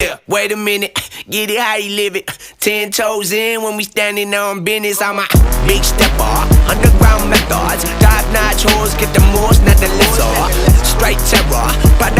Yeah, wait a minute, get it how you live it. 10 toes in when we standing on business. I'm a big stepper, underground methods. Top notch hoes, get the most, not the lesser. Straight terror, but